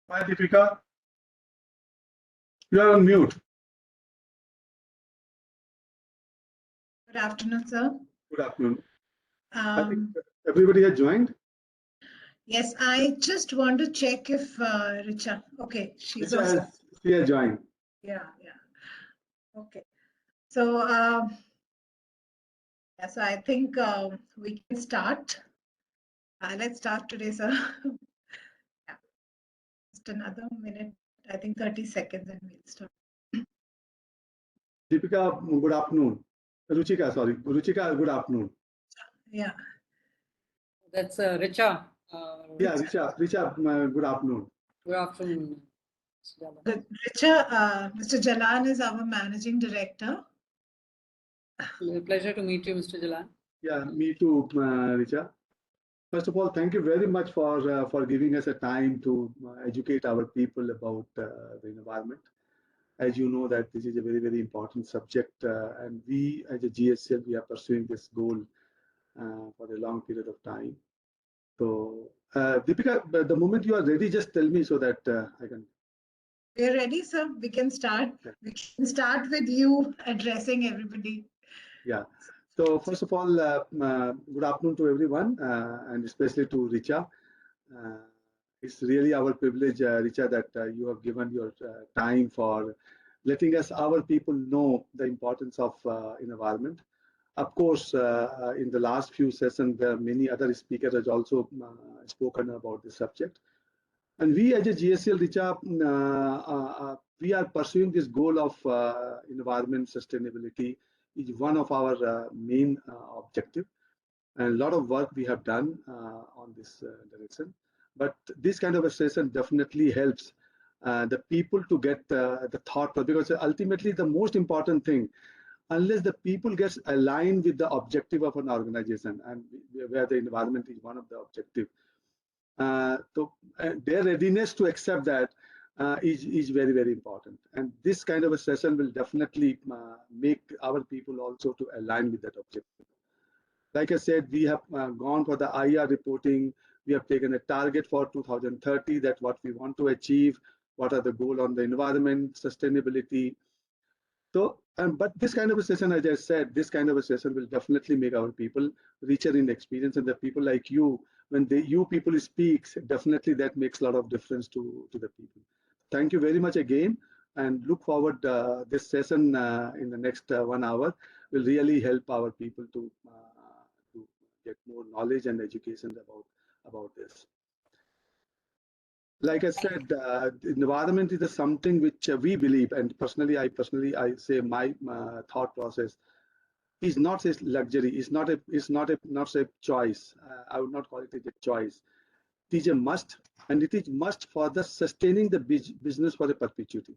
Hi, Deepika. You are on mute. Good afternoon, sir. Good afternoon. I think everybody has joined. Yes, I just want to check if Richa. Okay, she's also. She has joined. Yeah. Okay. So, yeah, so I think we can start. Let's start today, sir. Yeah. Just another minute. I think 30 seconds, and we'll start. Deepika, good afternoon. Ruchika, sorry. Ruchika, good afternoon. Yeah. That's Richa. Yeah, Richa, good afternoon. Good afternoon. Richa, Mr. Jalan is our managing director. Pleasure to meet you, Mr. Jalan. Yeah, me too, Richa. First of all, thank you very much for giving us a time to educate our people about the environment. As you know that this is a very, very important subject, and we as a GSL, we are pursuing this goal for a long period of time. So, Deepika, the moment you are ready, just tell me so that I can. We're ready, sir. We can start. Yeah. We can start with you addressing everybody. Yeah. So first of all, good afternoon to everyone, and especially to Richa. It's really our privilege, Richa, that you have given your time for letting us, our people, know the importance of environment. Of course, in the last few sessions, there are many other speakers have also spoken about this subject. And we as a GSL, Richa, we are pursuing this goal of environment sustainability is one of our main objective. And a lot of work we have done on this direction. But this kind of a session definitely helps the people to get the thought, because ultimately the most important thing, unless the people gets aligned with the objective of an organization, and where the environment is one of the objective, so their readiness to accept that is very, very important. And this kind of a session will definitely make our people also to align with that objective. Like I said, we have gone for the IR reporting. We have taken a target for 2030, that what we want to achieve, what are the goals on the environment, sustainability. So, but this kind of a session, as I said, this kind of a session will definitely make our people richer in experience, and the people like you, when you people speak, definitely that makes a lot of difference to the people. Thank you very much again, and look forward this session in the next 1 hour will really help our people to get more knowledge and education about this. Like I said, environment is something which we believe, and I say my thought process is not a luxury. It's not a choice. I would not call it a choice. It is a must, and it is must for the sustaining the business for the perpetuity.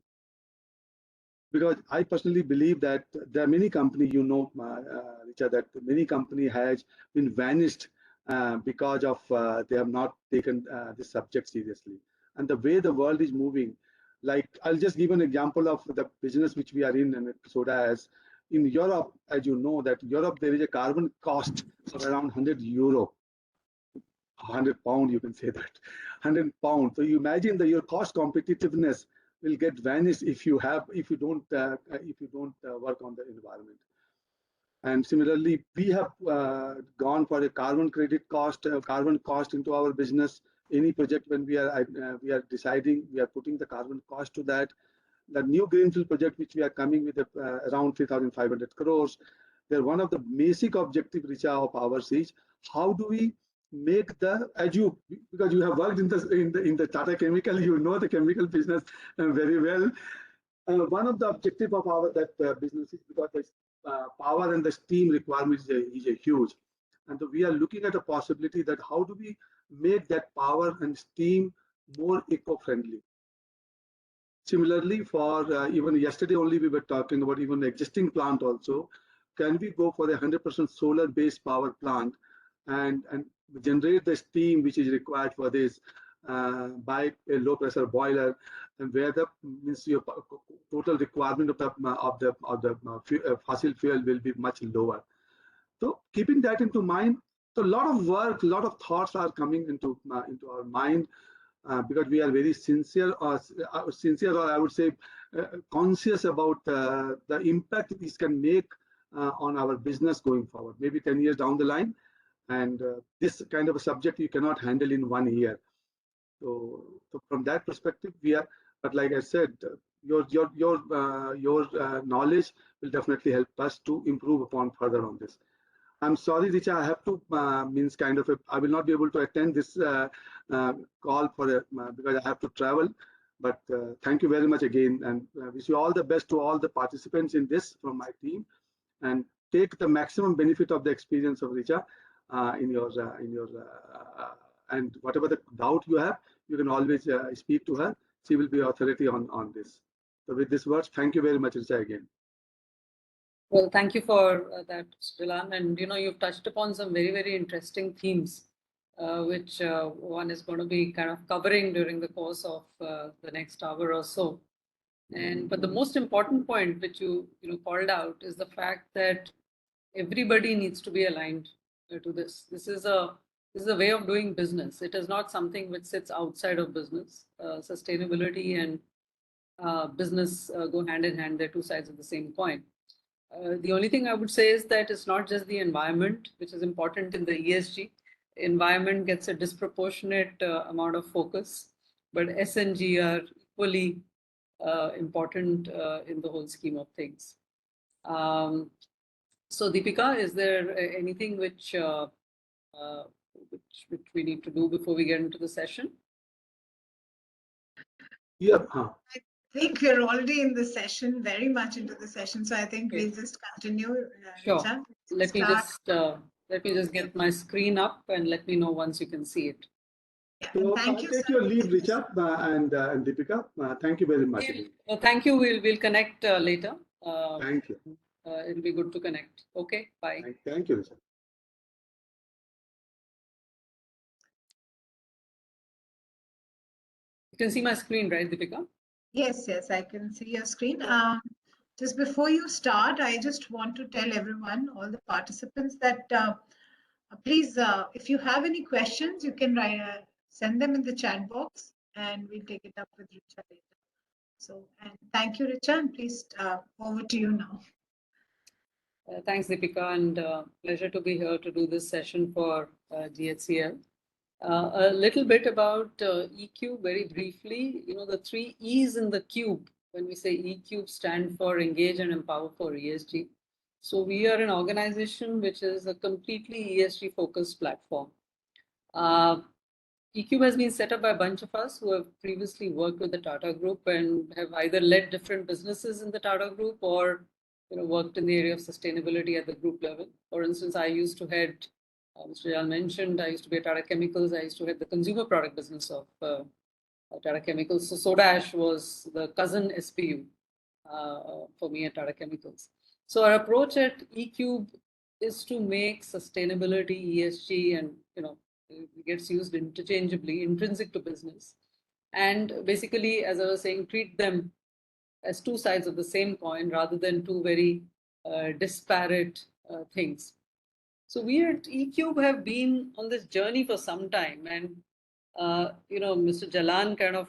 Because I personally believe that there are many companies, Richa, that many company has been vanished because of they have not taken this subject seriously. And the way the world is moving, like I'll just give an example of the business which we are in, and soda as in Europe, as you know, that Europe there is a carbon cost of around €100, 100 pound, you can say that, 100 pound. So you imagine that your cost competitiveness will get vanished if you don't work on the environment. And similarly, we have gone for a carbon credit cost, carbon cost into our business. Any project when we are deciding, we are putting the carbon cost to that. The new greenfield project which we are coming with around 3,500 crores. They're one of the basic objective, Richa, of ours is how do we make because you have worked in the Tata Chemical, you know the chemical business very well. One of the objective of our business is because the power and the steam requirement is a huge, and so we are looking at a possibility that how do we make that power and steam more eco-friendly. Similarly, for even yesterday only we were talking about even the existing plant also. Can we go for a 100% solar-based power plant and generate the steam which is required for this by a low-pressure boiler, and where the means your total requirement of the fossil fuel will be much lower. So keeping that into mind, so a lot of work, a lot of thoughts are coming into our mind. because we are very sincere, or I would say conscious about the impact this can make on our business going forward, maybe 10 years down the line. And this kind of a subject you cannot handle in 1 year. So from that perspective, we are. But like I said, your knowledge will definitely help us to improve upon further on this. I'm sorry, Richa, I have to I will not be able to attend this call because I have to travel. But thank you very much again, and wish you all the best to all the participants in this from my team, and take the maximum benefit of the experience of Richa and whatever the doubt you have, you can always speak to her. She will be authority on this. So with these words, thank you very much, Richa, again. Well, thank you for that, Jalan. And you've touched upon some very, very interesting themes, which one is going to be kind of covering during the course of the next hour or so. But the most important point which you called out is the fact that everybody needs to be aligned to this. This is a way of doing business. It is not something which sits outside of business. Sustainability and business go hand in hand. They're two sides of the same coin. The only thing I would say is that it's not just the environment which is important in the ESG. Environment gets a disproportionate amount of focus, but S and G are equally important in the whole scheme of things. So Deepika, is there anything which we need to do before we get into the session? Yeah. I think we're already in the session, very much into the session. So I think we'll just continue. Sure. Richa, Let me just get my screen up and let me know once you can see it. Yeah, So thank you, take sir. your leave, Richa and Deepika. Thank you very much. Thank you. We'll connect later. Thank you. It'll be good to connect. Okay. Bye. Thank you, Richa. You can see my screen, right, Deepika? Yes, I can see your screen. Just before you start, I just want to tell everyone, all the participants, that please, if you have any questions, you can send them in the chat box, and we'll take it up with Richa later. So, and thank you, Richa, and please, over to you now. Thanks, Deepika, and pleasure to be here to do this session for GHCL. A little bit about EQ very briefly. The 3 E's in the cube, when we say EQ, stand for Engage and Empower for ESG. So we are an organization which is a completely ESG focused platform. EQ has been set up by a bunch of us who have previously worked with the Tata Group and have either led different businesses in the Tata Group or worked in the area of sustainability at the group level. For instance, I used to head, Mr. Jal mentioned, I used to be at Tata Chemicals. I used to head the consumer product business of Tata Chemicals. So soda ash was the cousin SPU for me at Tata Chemicals. So our approach at EQ is to make sustainability, ESG, and it gets used interchangeably, intrinsic to business. And basically, as I was saying, treat them as two sides of the same coin rather than two very disparate things. So we at EQ have been on this journey for some time, and Mr. Jalan kind of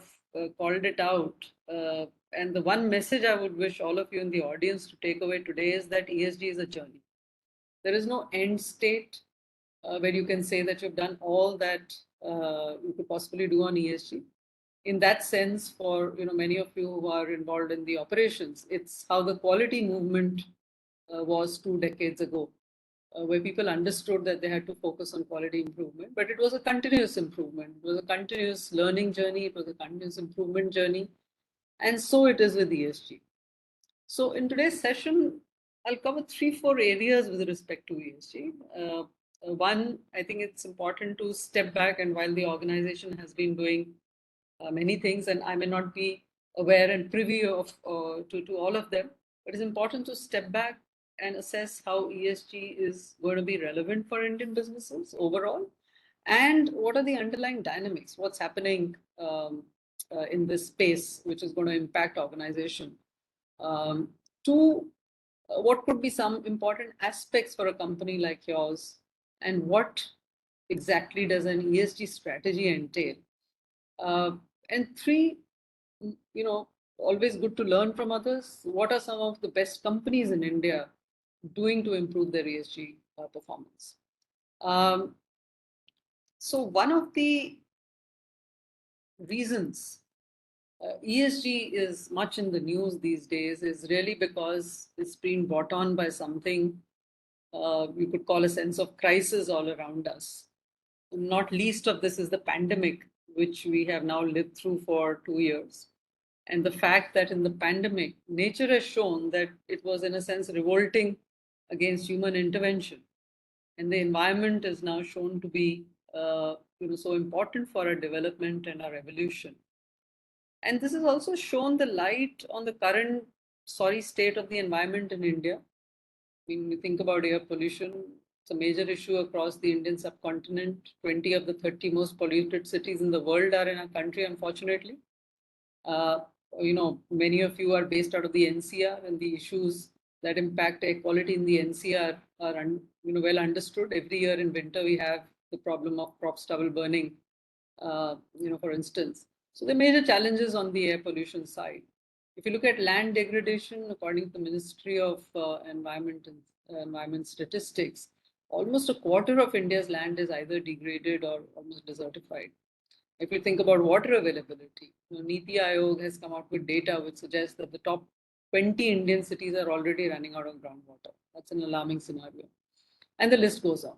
called it out. And the one message I would wish all of you in the audience to take away today is that ESG is a journey. There is no end state where you can say that you've done all that you could possibly do on ESG. In that sense, for many of you who are involved in the operations, it's how the quality movement was 2 decades ago, where people understood that they had to focus on quality improvement, but it was a continuous improvement. It was a continuous learning journey. It was a continuous improvement journey. And so it is with ESG. So in today's session, I'll cover 3-4 areas with respect to ESG. One, I think it's important to step back, and while the organization has been doing many things, and I may not be aware and privy of to all of them, but it's important to step back and assess how ESG is going to be relevant for Indian businesses overall, and what are the underlying dynamics, what's happening in this space, which is going to impact organization. Two, what could be some important aspects for a company like yours, and what exactly does an ESG strategy entail? And three, always good to learn from others. What are some of the best companies in India doing to improve their ESG performance? So one of the reasons ESG is much in the news these days is really because it's been brought on by something you could call a sense of crisis all around us. Not least of this is the pandemic, which we have now lived through for 2 years. And the fact that in the pandemic, nature has shown that it was in a sense revolting against human intervention. And the environment is now shown to be so important for our development and our evolution. And this has also shown the light on the current sorry state of the environment in India. When we think about air pollution, it's a major issue across the Indian subcontinent. 20 of the 30 most polluted cities in the world are in our country, unfortunately. Many of you are based out of the NCR, and the issues that impact air quality in the NCR are well understood. Every year in winter, we have the problem of crop stubble burning, for instance. So there are major challenges on the air pollution side. If you look at land degradation, according to the Ministry of Environment and Environment Statistics, almost a quarter of India's land is either degraded or almost desertified. If you think about water availability, Niti Aayog has come out with data which suggests that the top 20 Indian cities are already running out of groundwater. That's an alarming scenario. And the list goes on.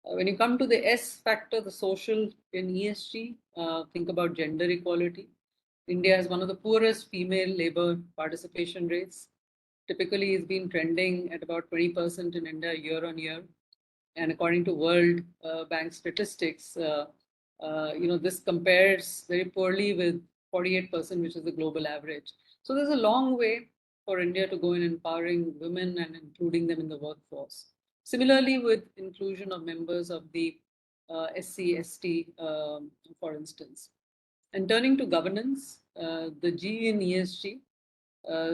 When you come to the S factor, the social in ESG, think about gender equality. India has one of the poorest female labor participation rates. Typically, it's been trending at about 20% in India year on year. And according to World Bank statistics, this compares very poorly with 48%, which is the global average. So there's a long way for India to go in empowering women and including them in the workforce. Similarly, with inclusion of members of the SC, ST, for instance. And turning to governance, the G in ESG,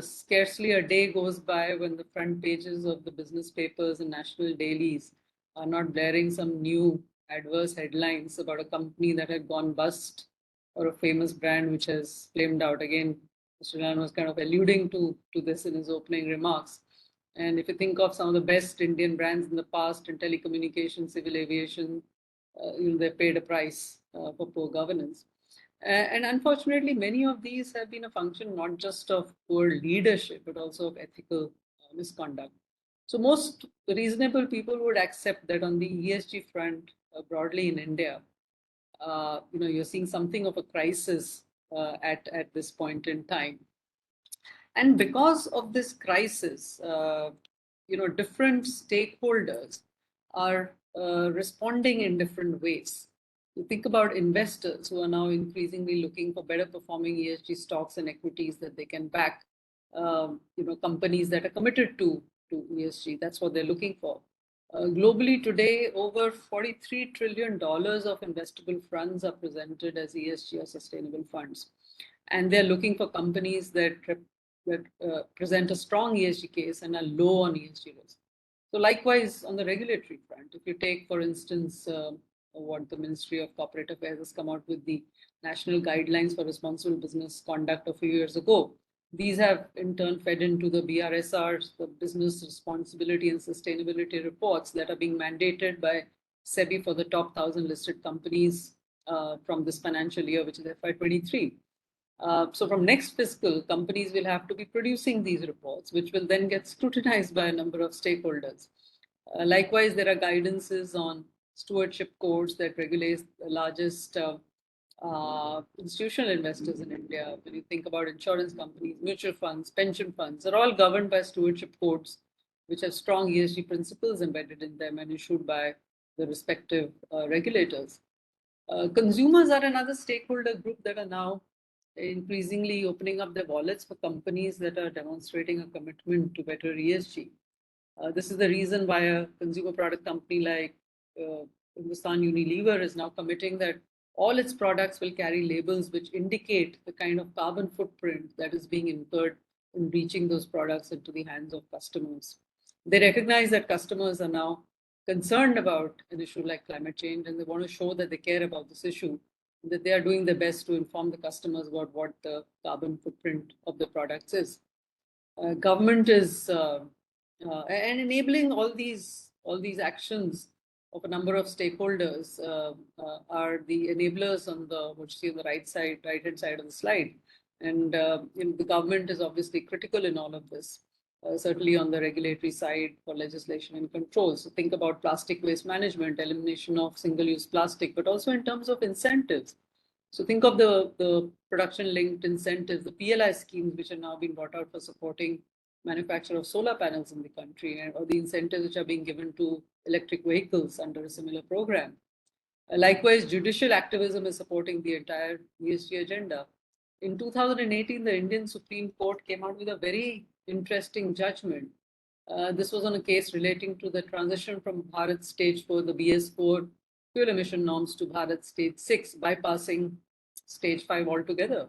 scarcely a day goes by when the front pages of the business papers and national dailies are not bearing some new adverse headlines about a company that had gone bust or a famous brand which has flamed out. Again, Mr. Jan was kind of alluding to this in his opening remarks. And if you think of some of the best Indian brands in the past in telecommunications, civil aviation, they paid a price for poor governance. And unfortunately, many of these have been a function not just of poor leadership, but also of ethical misconduct. So most reasonable people would accept that on the ESG front, broadly in India, you're seeing something of a crisis at this point in time. And because of this crisis, different stakeholders are responding in different ways. You think about investors who are now increasingly looking for better performing ESG stocks and equities that they can back, companies that are committed to ESG. That's what they're looking for. Globally today, over $43 trillion of investable funds are presented as ESG or sustainable funds. And they're looking for companies that present a strong ESG case and are low on ESG risk. So likewise, on the regulatory front, if you take, for instance, what the Ministry of Corporate Affairs has come out with, the National Guidelines for Responsible Business Conduct a few years ago, these have in turn fed into the BRSRs, the Business Responsibility and Sustainability Reports that are being mandated by SEBI for the top 1,000 listed companies from this financial year, which is FY23. So from next fiscal, companies will have to be producing these reports, which will then get scrutinized by a number of stakeholders. Likewise, there are guidances on stewardship codes that regulate the largest institutional investors in India. When you think about insurance companies, mutual funds, pension funds, they're all governed by stewardship codes, which have strong ESG principles embedded in them and issued by the respective regulators. Consumers are another stakeholder group that are now increasingly opening up their wallets for companies that are demonstrating a commitment to better ESG. This is the reason why a consumer product company like Hindustan Unilever is now committing that all its products will carry labels which indicate the kind of carbon footprint that is being incurred in reaching those products into the hands of customers. They recognize that customers are now concerned about an issue like climate change, and they want to show that they care about this issue. that they are doing their best to inform the customers about what the carbon footprint of the products is. Government is and enabling all these actions of a number of stakeholders are the enablers on the what you see on the right hand side of the slide, and the government is obviously critical in all of this. Certainly on the regulatory side for legislation and controls. So think about plastic waste management, elimination of single-use plastic, but also in terms of incentives. So think of the production-linked incentives, the PLI schemes, which are now being brought out for supporting manufacture of solar panels in the country, or the incentives which are being given to electric vehicles under a similar program. Likewise, judicial activism is supporting the entire ESG agenda. In 2018, the Indian Supreme Court came out with a very interesting judgment. This was on a case relating to the transition from Bharat Stage 4, the BS4 fuel emission norms, to Bharat Stage 6, bypassing Stage 5 altogether.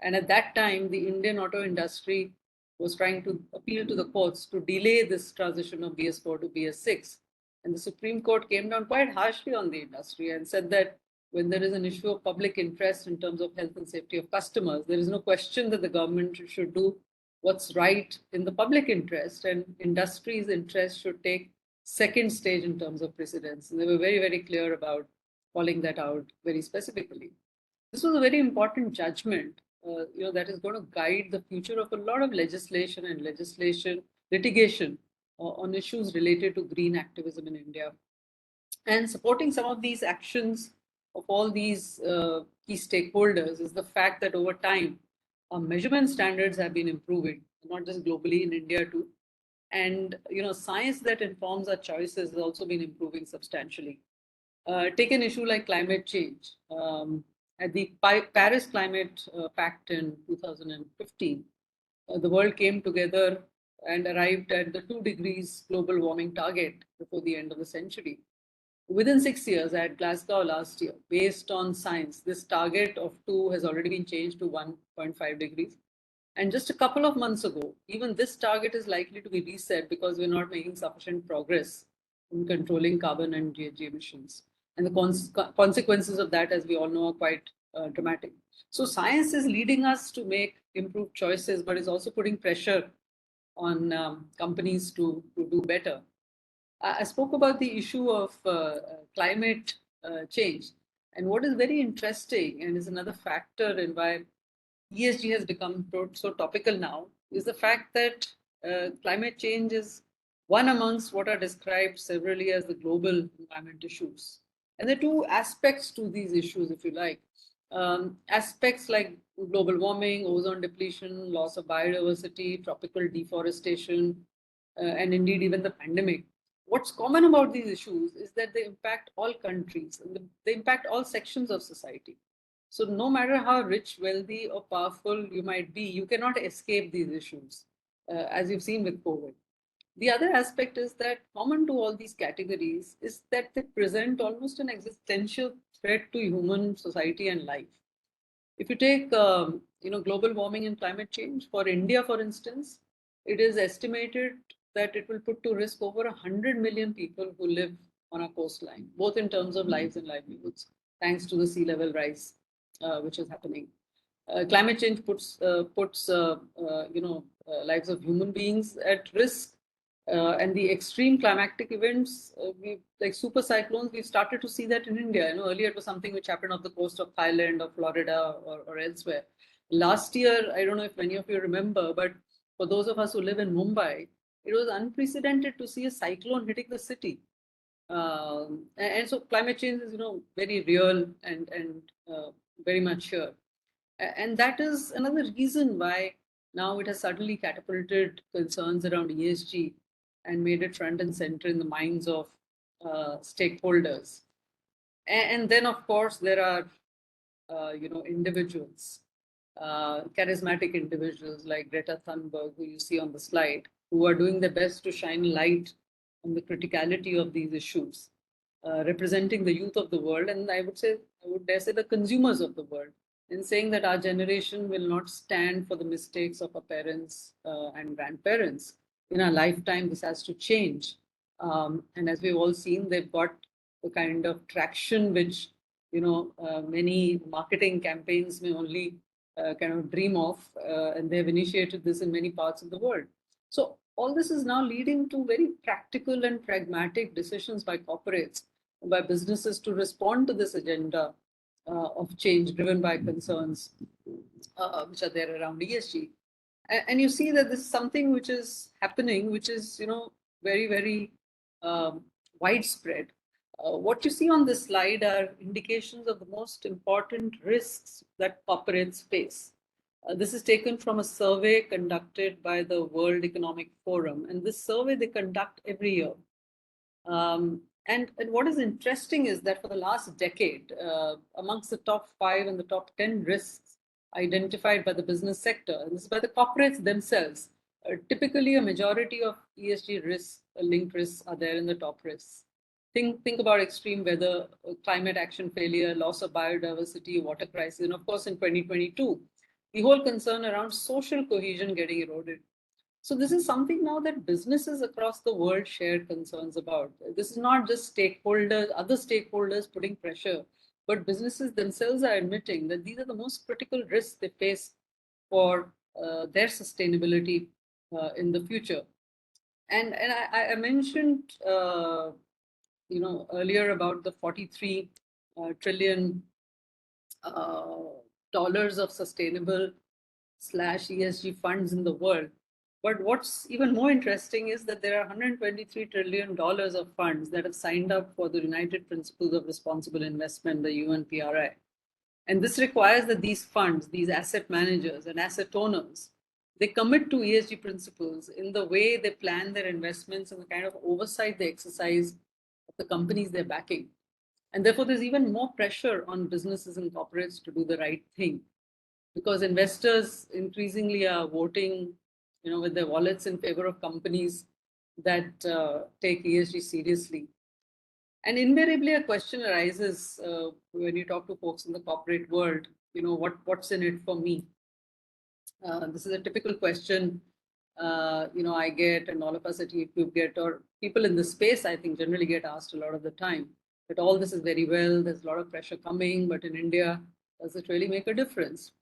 And at that time, the Indian auto industry was trying to appeal to the courts to delay this transition of BS4 to BS6. And the Supreme Court came down quite harshly on the industry and said that when there is an issue of public interest in terms of health and safety of customers, there is no question that the government should do what's right in the public interest, and industry's interest should take second stage in terms of precedence. And they were very, very clear about calling that out very specifically. This was a very important judgment, that is going to guide the future of a lot of legislation and litigation on issues related to green activism in India. And supporting some of these actions of all these key stakeholders is the fact that over time, measurement standards have been improving, not just globally, in India too. And science that informs our choices has also been improving substantially. Take an issue like climate change. At the Paris Climate Pact in 2015, the world came together and arrived at the 2 degrees global warming target before the end of the century. Within 6 years, at Glasgow last year, based on science, this target of 2 has already been changed to 1.5 degrees. And just a couple of months ago, even this target is likely to be reset because we're not making sufficient progress in controlling carbon and GHG emissions. And the consequences of that, as we all know, are quite dramatic. So science is leading us to make improved choices, but is also putting pressure on companies to do better. I spoke about the issue of climate change. And what is very interesting, and is another factor in why ESG has become so topical now, is the fact that climate change is one amongst what are described severally as the global environment issues. And there are 2 aspects to these issues, if you like. Aspects like global warming, ozone depletion, loss of biodiversity, tropical deforestation, and indeed even the pandemic. What's common about these issues is that they impact all countries, and they impact all sections of society. So no matter how rich, wealthy, or powerful you might be, you cannot escape these issues, as you've seen with COVID. The other aspect is that common to all these categories is that they present almost an existential threat to human society and life. If you take global warming and climate change, for India, for instance, it is estimated that it will put to risk over 100 million people who live on our coastline, both in terms of lives and livelihoods, thanks to the sea level rise, which is happening. Climate change puts lives of human beings at risk, and the extreme climatic events, like super cyclones, we've started to see that in India. Earlier it was something which happened off the coast of Thailand or Florida or elsewhere. Last year, I don't know if many of you remember, but for those of us who live in Mumbai, it was unprecedented to see a cyclone hitting the city. And so climate change is, very real and very much here. And that is another reason why now it has suddenly catapulted concerns around ESG and made it front and center in the minds of stakeholders. And then, of course, there are, individuals, charismatic individuals like Greta Thunberg, who you see on the slide, who are doing their best to shine light on the criticality of these issues, representing the youth of the world, and I would dare say the consumers of the world, in saying that our generation will not stand for the mistakes of our parents and grandparents. In our lifetime, this has to change. And as we've all seen, they've got the kind of traction which many marketing campaigns may only kind of dream of, and they've initiated this in many parts of the world. So all this is now leading to very practical and pragmatic decisions by corporates, by businesses to respond to this agenda of change driven by concerns which are there around ESG. And you see that this is something which is happening, which is, very, very widespread. What you see on this slide are indications of the most important risks that corporates face. This is taken from a survey conducted by the World Economic Forum, and this survey they conduct every year. And what is interesting is that for the last decade, amongst the top 5 and the top 10 risks identified by the business sector, and this is by the corporates themselves, typically a majority of ESG risks, linked risks, are there in the top risks. Think about extreme weather, climate action failure, loss of biodiversity, water crisis, and of course in 2022, the whole concern around social cohesion getting eroded. So this is something now that businesses across the world share concerns about. This is not just stakeholders, other stakeholders putting pressure, but businesses themselves are admitting that these are the most critical risks they face for their sustainability in the future. And I mentioned, earlier about the 43 trillion dollars of sustainable / ESG funds in the world. But what's even more interesting is that there are $123 trillion of funds that have signed up for the United Principles of Responsible Investment, the UNPRI. And this requires that these funds, these asset managers and asset owners, they commit to ESG principles in the way they plan their investments and the kind of oversight they exercise of the companies they're backing. And therefore, there's even more pressure on businesses and corporates to do the right thing, because investors increasingly are voting, with their wallets in favor of companies that take ESG seriously. And invariably, a question arises when you talk to folks in the corporate world, what's in it for me? This is a typical question, I get, and all of us at Uk get, or people in the space, I think, generally get asked a lot of the time, that all this is very well, there's a lot of pressure coming, but in India, does it really make a difference?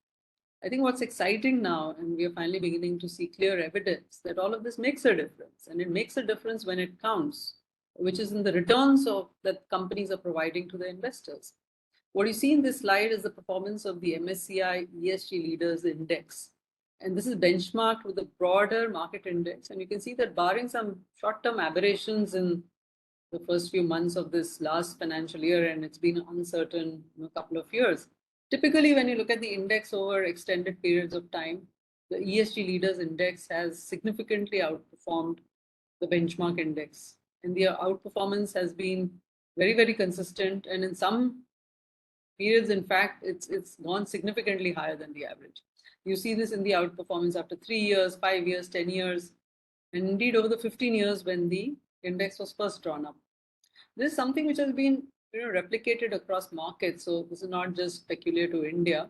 I think what's exciting now, and we are finally beginning to see clear evidence that all of this makes a difference, and it makes a difference when it counts, which is in the returns that companies are providing to their investors. What you see in this slide is the performance of the Msci ESG Leaders Index. And this is benchmarked with a broader market index. And you can see that barring some short-term aberrations in the first few months of this last financial year, and it's been uncertain couple of years, typically when you look at the index over extended periods of time, the ESG Leaders Index has significantly outperformed the benchmark index. And the outperformance has been very, very consistent. And in some periods, in fact, it's gone significantly higher than the average. You see this in the outperformance after 3 years, 5 years, 10 years, and indeed over the 15 years when the index was first drawn up. This is something which has been replicated across markets. So this is not just peculiar to India.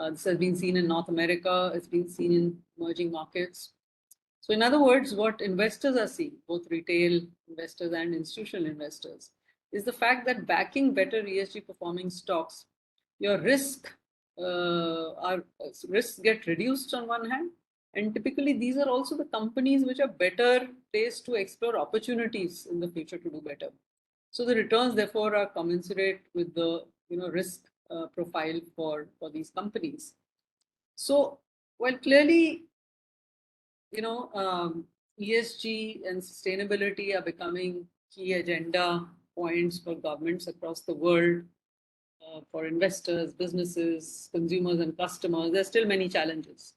This has been seen in North America. It's been seen in emerging markets. So in other words, what investors are seeing, both retail investors and institutional investors, is the fact that backing better ESG performing stocks, your risks get reduced on one hand, and typically these are also the companies which are better placed to explore opportunities in the future to do better. So the returns therefore are commensurate with the risk profile for these companies. So while clearly ESG and sustainability are becoming key agenda points for governments across the world, for investors, businesses, consumers, and customers, there's still many challenges.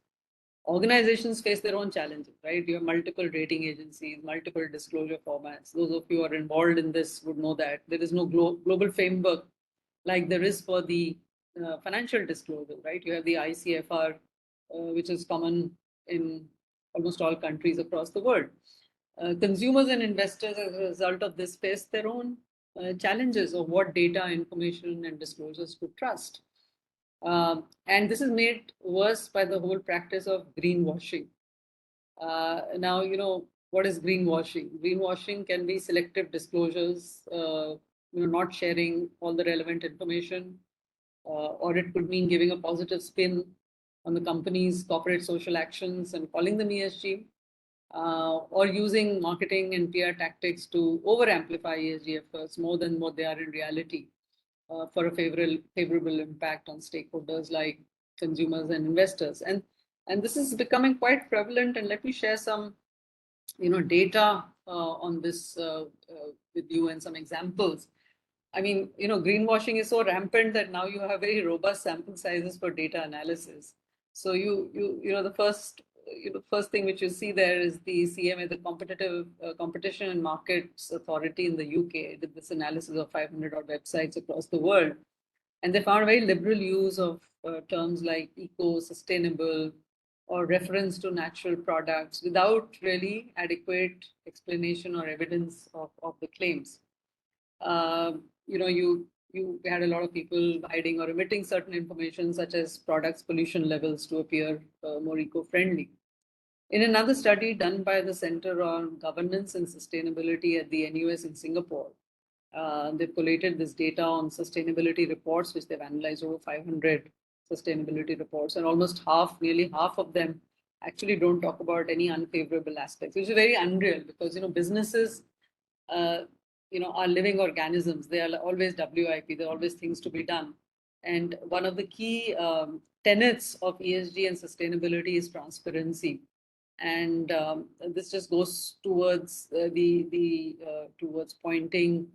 Organizations face their own challenges, right? You have multiple rating agencies, multiple disclosure formats. Those of you who are involved in this would know that there is no global framework like there is for the financial disclosure, right? You have the ICFR, which is common in almost all countries across the world. Consumers and investors, as a result of this, face their own challenges of what data, information, and disclosures to trust. And this is made worse by the whole practice of greenwashing. Now, what is greenwashing? Greenwashing can be selective disclosures not sharing all the relevant information, or it could mean giving a positive spin on the company's corporate social actions and calling them ESG, or using marketing and PR tactics to over-amplify ESG efforts more than what they are in reality, for a favorable impact on stakeholders like consumers and investors. And this is becoming quite prevalent. And let me share some data on this with you and some examples. I mean, greenwashing is so rampant that now you have very robust sample sizes for data analysis. So the first thing which you see there is the CMA, the Competition and Markets Authority in the UK, did this analysis of 500 odd websites across the world, and they found a very liberal use of terms like eco, sustainable, or reference to natural products without really adequate explanation or evidence of the claims. You had a lot of people hiding or omitting certain information, such as products' pollution levels, to appear more eco-friendly. In another study done by the Center on Governance and Sustainability at the NUS in Singapore, they've collated this data on sustainability reports, which they've analyzed over 500 sustainability reports, and almost nearly half of them actually don't talk about any unfavorable aspects, which is very unreal, because businesses are living organisms. They are always WIP. There are always things to be done. And one of the key tenets of ESG and sustainability is transparency. And this just goes towards towards pointing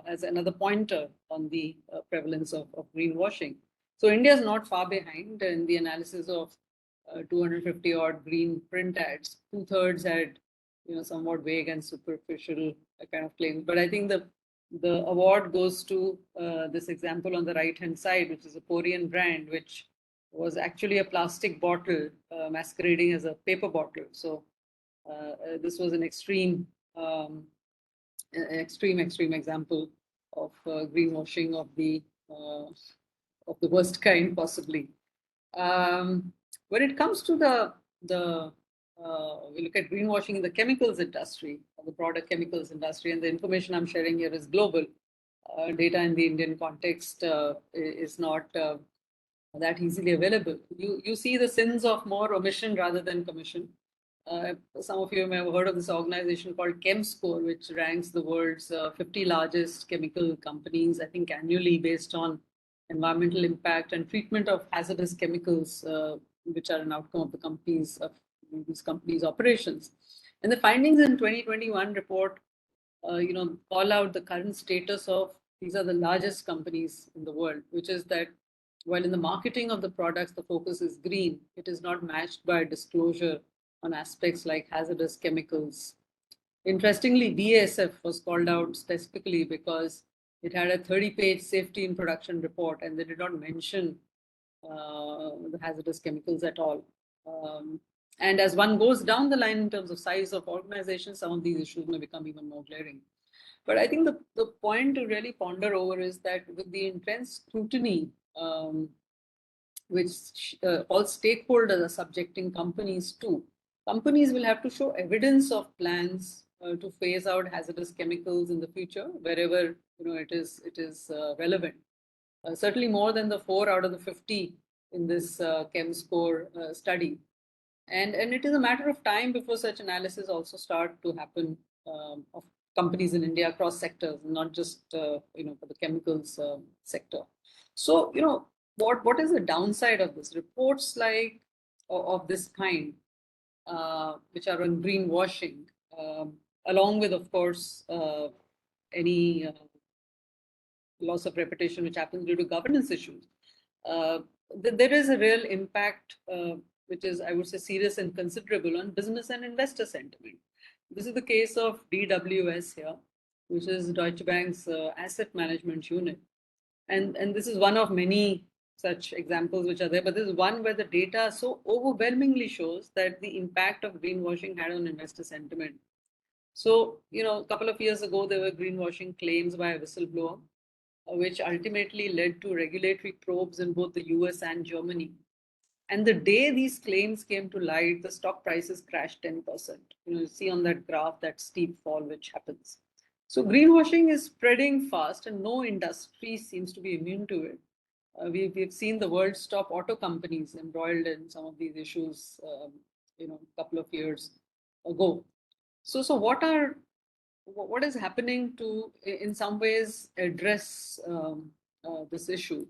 as another pointer on the prevalence of greenwashing. So India is not far behind in the analysis of 250 odd green print ads. 2/3 had somewhat vague and superficial kind of claims. But I think the award goes to this example on the right-hand side, which is a Korean brand, which was actually a plastic bottle masquerading as a paper bottle. So this was an extreme example of greenwashing of the worst kind, possibly. When it comes to we look at greenwashing in the chemicals industry, the broader chemicals industry, and the information I'm sharing here is global. Data in the Indian context is not that easily available. You see the sins of more omission rather than commission. Some of you may have heard of this organization called ChemScore, which ranks the world's 50 largest chemical companies, I think annually, based on environmental impact and treatment of hazardous chemicals, which are an outcome of these companies' operations. And the findings in 2021 report, call out the current status of these are the largest companies in the world, which is that while in the marketing of the products, the focus is green, it is not matched by disclosure on aspects like hazardous chemicals. Interestingly, BASF was called out specifically because it had a 30-page safety in production report, and they did not mention the hazardous chemicals at all. And as one goes down the line in terms of size of organizations, some of these issues may become even more glaring. But I think the point to really ponder over is that with the intense scrutiny which all stakeholders are subjecting companies to, companies will have to show evidence of plans to phase out hazardous chemicals in the future wherever it is relevant. Certainly more than the 4 out of the 50 in this ChemScore study. And it is a matter of time before such analysis also start to happen of companies in India across sectors, not just for the chemicals sector. So what is the downside of this? Reports like of this kind, which are on greenwashing, along with, of course, any loss of reputation which happens due to governance issues. There is a real impact, which is, I would say, serious and considerable on business and investor sentiment. This is the case of DWS here, which is Deutsche Bank's asset management unit. And this is one of many such examples which are there, but this is one where the data so overwhelmingly shows that the impact of greenwashing had on investor sentiment. So, a couple of years ago, there were greenwashing claims by a whistleblower, which ultimately led to regulatory probes in both the US and Germany. And the day these claims came to light, the stock prices crashed 10%. You see on that graph that steep fall which happens. So greenwashing is spreading fast and no industry seems to be immune to it. We've seen the world's top auto companies embroiled in some of these issues, a couple of years ago. So what is happening to, in some ways, address this issue?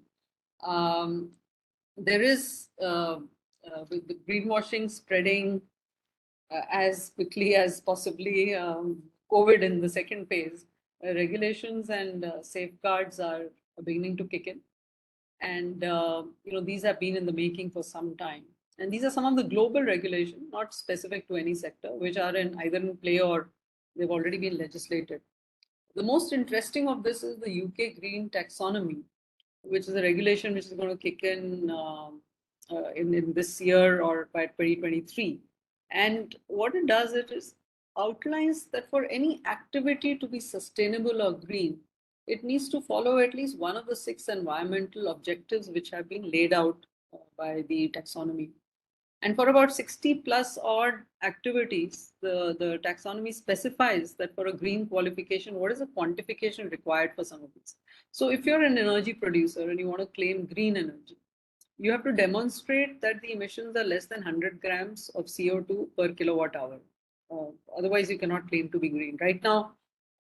There is with the greenwashing spreading as quickly as possibly COVID in the second phase, regulations and safeguards are beginning to kick in. And these have been in the making for some time. And these are some of the global regulations, not specific to any sector, which are either in play or they've already been legislated. The most interesting of this is the UK Green Taxonomy, which is a regulation which is going to kick in this year or by 2023. And what it does, it is outlines that for any activity to be sustainable or green, it needs to follow at least one of the 6 environmental objectives which have been laid out by the taxonomy. And for about 60 plus odd activities, the taxonomy specifies that for a green qualification, what is the quantification required for some of these? So if you're an energy producer and you want to claim green energy, you have to demonstrate that the emissions are less than 100 grams of CO2 per kilowatt hour. Otherwise, you cannot claim to be green. Right now,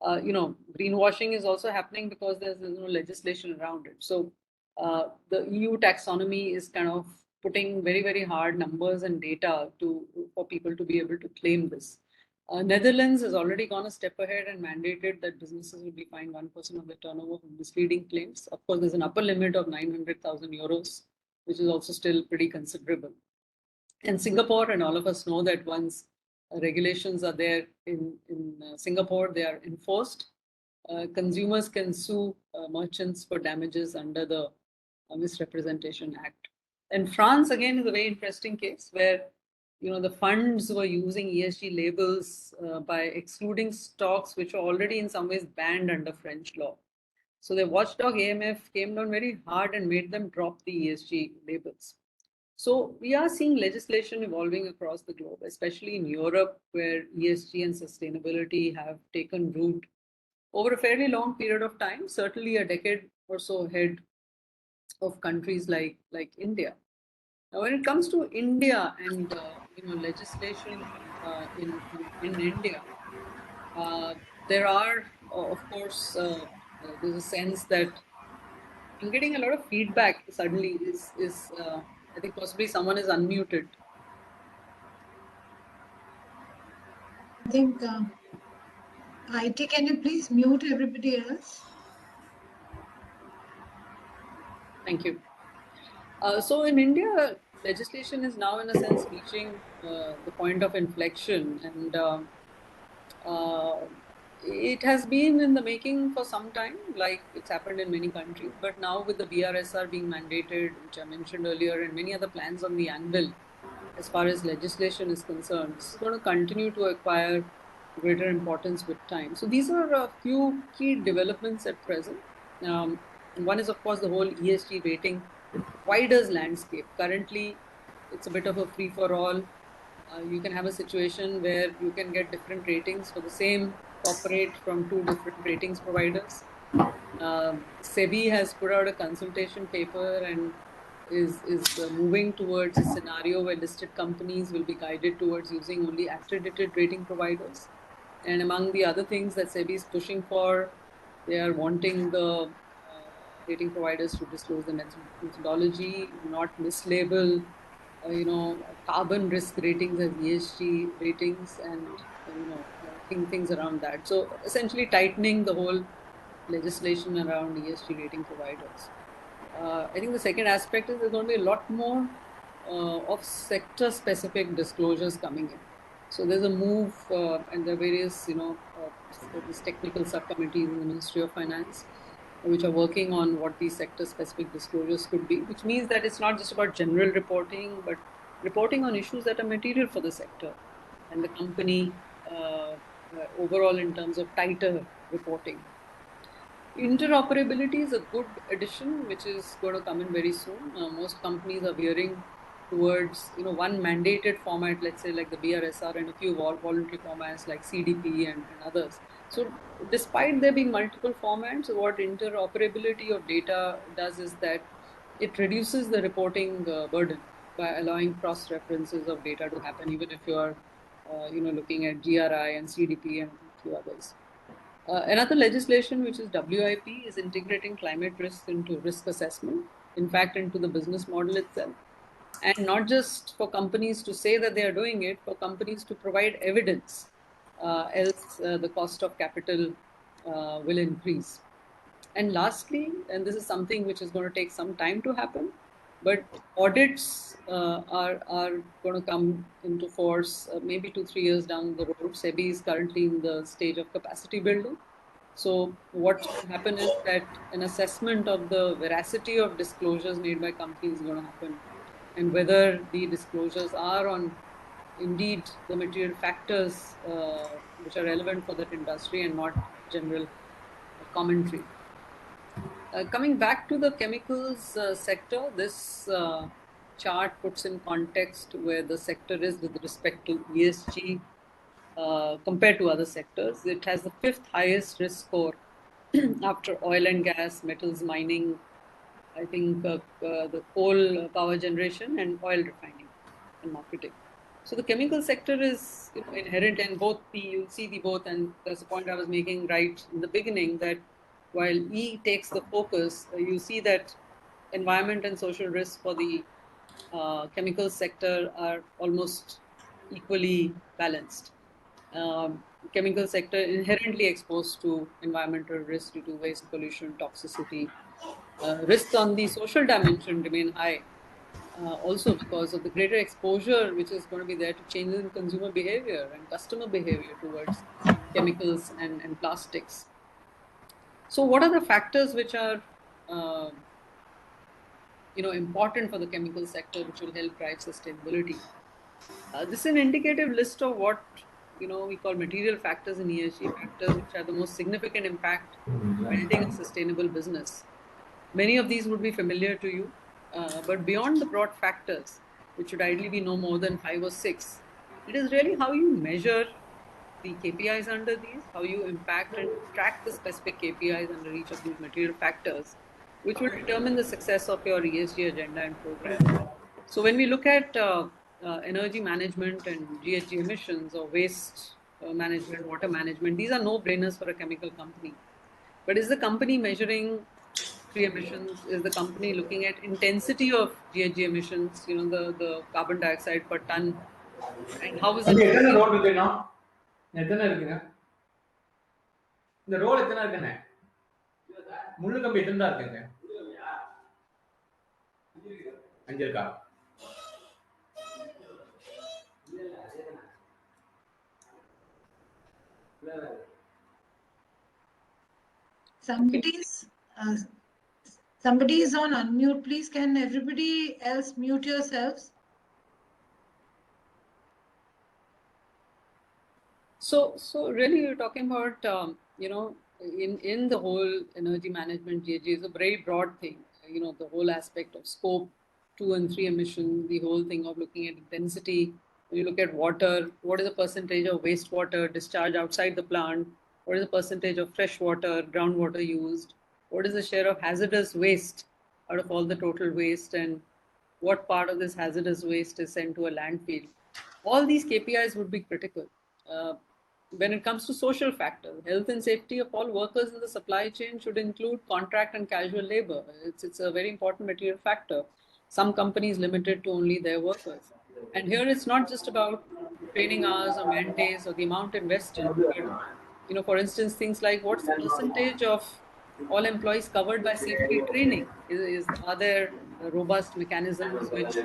greenwashing is also happening because there's no legislation around it. So the EU taxonomy is kind of putting very, very hard numbers and data for people to be able to claim this. Netherlands has already gone a step ahead and mandated that businesses will be fined 1% of the turnover for misleading claims. Of course, there's an upper limit of 900,000 euros, which is also still pretty considerable. And Singapore, and all of us know that once regulations are there in Singapore, they are enforced. Consumers can sue merchants for damages under the Misrepresentation Act. And France, again, is a very interesting case where the funds were using ESG labels by excluding stocks which are already in some ways banned under French law. So the watchdog AMF came down very hard and made them drop the ESG labels. So we are seeing legislation evolving across the globe, especially in Europe, where ESG and sustainability have taken root over a fairly long period of time, certainly a decade or so ahead of countries like India. Now, when it comes to India and legislation in India, there are, of course, there's a sense that I'm getting a lot of feedback suddenly. I think possibly someone is unmuted. I think IT, can you please mute everybody else? Thank you. So in India, legislation is now in a sense reaching the point of inflection, and it has been in the making for some time, like it's happened in many countries. But now with the BRSR being mandated, which I mentioned earlier, and many other plans on the anvil, as far as legislation is concerned, this is going to continue to acquire greater importance with time. So these are a few key developments at present. One is, of course, the whole ESG rating providers landscape. Currently, it's a bit of a free-for-all. You can have a situation where you can get different ratings for the same corporate from 2 different ratings providers. SEBI has put out a consultation paper and is moving towards a scenario where listed companies will be guided towards using only accredited rating providers. And among the other things that SEBI is pushing for, they are wanting the rating providers to disclose the methodology, not mislabel, carbon risk ratings as ESG ratings, and things around that. So essentially tightening the whole legislation around ESG rating providers. I think the second aspect is there's going to be a lot more of sector-specific disclosures coming in. So there's a move, and there are various, these technical subcommittees in the Ministry of Finance, which are working on what these sector-specific disclosures could be, which means that it's not just about general reporting, but reporting on issues that are material for the sector and the company overall in terms of tighter reporting. Interoperability is a good addition, which is going to come in very soon. Most companies are veering towards, one mandated format, let's say like the BRSR, and a few voluntary formats like CDP and others. So despite there being multiple formats, what interoperability of data does is that it reduces the reporting burden by allowing cross-references of data to happen, even if you are, looking at GRI and CDP and a few others. Another legislation, which is WIP, is integrating climate risk into risk assessment, in fact, into the business model itself. And not just for companies to say that they are doing it, for companies to provide evidence, else the cost of capital will increase. And lastly, and this is something which is going to take some time to happen, but audits are going to come into force maybe 2-3 years down the road. SEBI is currently in the stage of capacity building. So what should happen is that an assessment of the veracity of disclosures made by companies is going to happen, and whether the disclosures are on indeed the material factors which are relevant for that industry and not general commentary. Coming back to the chemicals sector, this chart puts in context where the sector is with respect to ESG compared to other sectors. It has the 5th highest risk score after oil and gas, metals mining, I think the coal power generation and oil refining and marketing. So the chemical sector is inherent in both you'll see the both, and that's the point I was making right in the beginning, that while E takes the focus, you see that environment and social risks for the chemical sector are almost equally balanced. Chemical sector inherently exposed to environmental risk due to waste, pollution, toxicity. Risks on the social dimension remain high, also because of the greater exposure which is going to be there to changes in consumer behavior and customer behavior towards chemicals and plastics. So what are the factors which are important for the chemical sector which will help drive sustainability? This is an indicative list of what we call material factors in ESG, factors which have the most significant impact building a sustainable business. Many of these would be familiar to you, but beyond the broad factors, which should ideally be no more than 5 or 6, it is really how you measure the KPIs under these, how you impact and track the specific KPIs under each of these material factors, which will determine the success of your ESG agenda and program. So when we look at energy management and GHG emissions or waste management, water management, these are no-brainers for a chemical company. But is the company measuring emissions? Is the company looking at intensity of GHG emissions, the carbon dioxide per ton? And how is it? இந்த role எத்தனை இருக்குண்ணே? முள்ளு கம்பி எத்தனை தான் இருக்குங்க? 5 இருக்கா? Somebody is on unmute, please. Can everybody else mute yourselves? So really you're talking about, in the whole energy management, GHG is a very broad thing. The whole aspect of scope 2 and 3 emissions, the whole thing of looking at intensity. When you look at water, what is the percentage of wastewater discharge outside the plant? What is the percentage of fresh water, groundwater used? What is the share of hazardous waste out of all the total waste? And what part of this hazardous waste is sent to a landfill? All these KPIs would be critical. When it comes to social factors, health and safety of all workers in the supply chain should include contract and casual labor. It's a very important material factor. Some companies limit it to only their workers. And here it's not just about training hours or man days or the amount invested, but, for instance, things like what's the percentage of all employees covered by safety training? Are there robust mechanisms which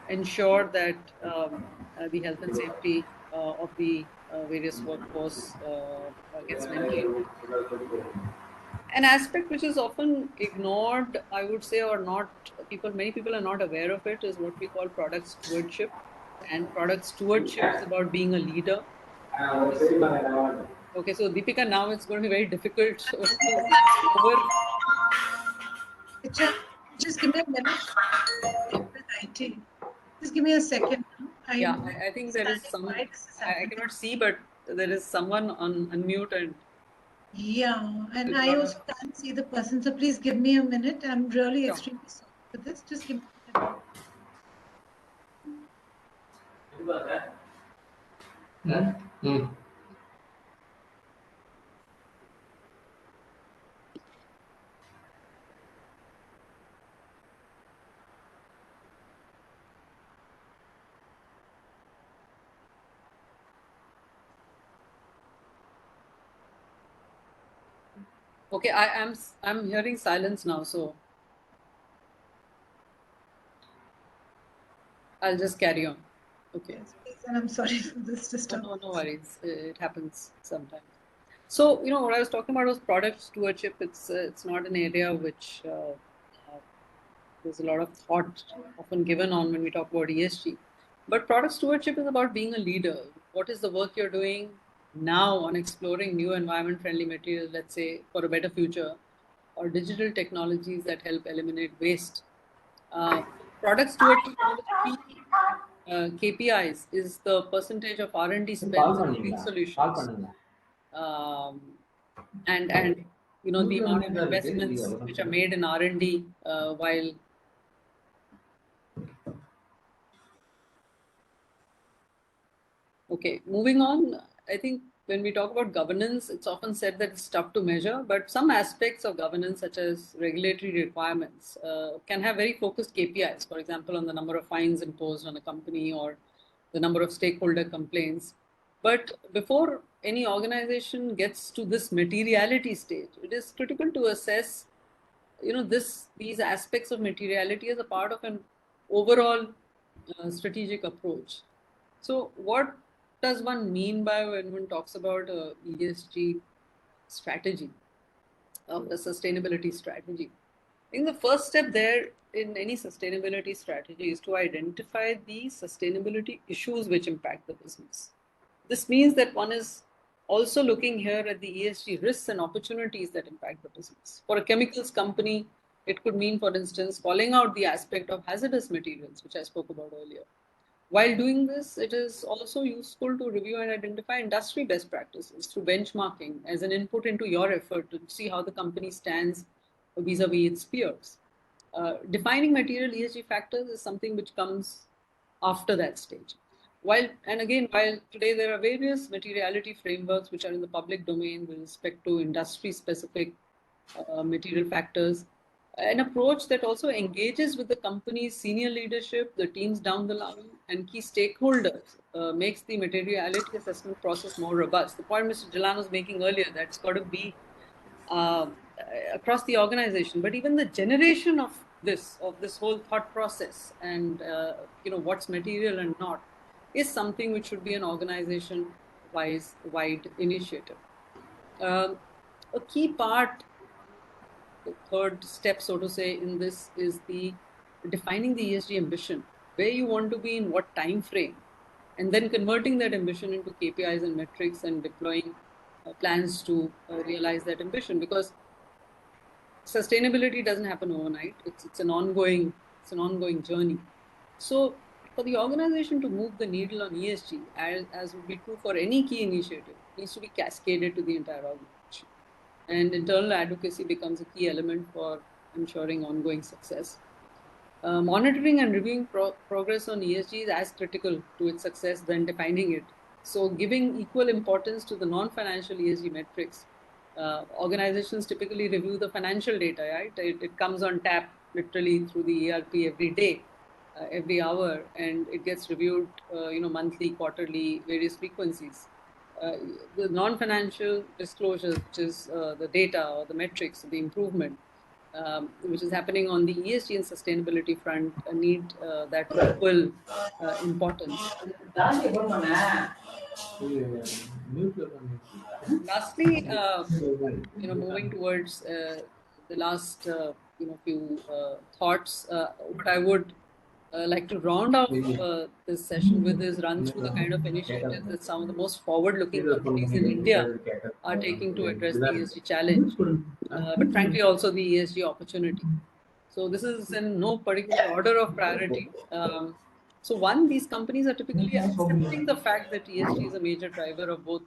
ensure that the health and safety of the various workforce gets maintained? An aspect which is often ignored, I would say, or not many people are not aware of it, is what we call product stewardship. And product stewardship is about being a leader. Okay, so Deepika, now it's going to be very difficult to cover. Just give me a minute. Just give me a second. I think there is someone, I cannot see, but there is someone on unmute and Yeah, and It's I not also can't see the person, so please give me a minute. I'm really Sure. extremely sorry for this. Just give me a minute. okay. I'm hearing silence now, so I'll just carry on. Okay. Yes, please, and I'm sorry for this disturbance. No worries. It happens sometimes. So, what I was talking about was product stewardship. It's not an area which there's a lot of thought often given on when we talk about ESG. But product stewardship is about being a leader. What is the work you're doing now on exploring new environment-friendly materials, let's say, for a better future, or digital technologies that help eliminate waste? Product stewardship, one of the key KPIs is the percentage of R&D spends on green solutions. And the amount of investments which are made in R&D while okay, moving on. I think when we talk about governance, it's often said that it's tough to measure, but some aspects of governance, such as regulatory requirements, can have very focused KPIs. For example, on the number of fines imposed on a company or the number of stakeholder complaints. But before any organization gets to this materiality stage, it is critical to assess, these aspects of materiality as a part of an overall strategic approach. So, what does one mean by when one talks about a ESG strategy, a sustainability strategy? I think the first step there in any sustainability strategy is to identify the sustainability issues which impact the business. This means that one is also looking here at the ESG risks and opportunities that impact the business. For a chemicals company, it could mean, for instance, calling out the aspect of hazardous materials, which I spoke about earlier. While doing this, it is also useful to review and identify industry best practices through benchmarking as an input into your effort to see how the company stands vis-a-vis its peers. Defining material ESG factors is something which comes after that stage. While today there are various materiality frameworks which are in the public domain with respect to industry-specific material factors, an approach that also engages with the company's senior leadership, the teams down the line, and key stakeholders makes the materiality assessment process more robust. The point Mr. Jalan was making earlier, that's got to be across the organization, but even the generation of this whole thought process and what's material and not is something which should be an organization-wide initiative. A key part, the third step, so to say, in this is the defining the ESG ambition, where you want to be in what time frame, and then converting that ambition into KPIs and metrics and deploying plans to realize that ambition. Because sustainability doesn't happen overnight. It's an ongoing journey. So for the organization to move the needle on ESG, as would be true for any key initiative, needs to be cascaded to the entire organization. And internal advocacy becomes a key element for ensuring ongoing success. Monitoring and reviewing progress on ESG is as critical to its success than defining it. So giving equal importance to the non-financial ESG metrics, organizations typically review the financial data, right? It comes on tap literally through the ERP every day, every hour, and it gets reviewed, monthly, quarterly, various frequencies. The non-financial disclosures, which is the data or the metrics, the improvement, which is happening on the ESG and sustainability front, need that equal importance. Lastly, moving towards the last few thoughts, what I would like to round off this session with is run through the kind of initiatives that some of the most forward-looking companies in India are taking to address the ESG challenge, but frankly also the ESG opportunity. So this is in no particular order of priority. So one, these companies are typically accepting the fact that ESG is a major driver of both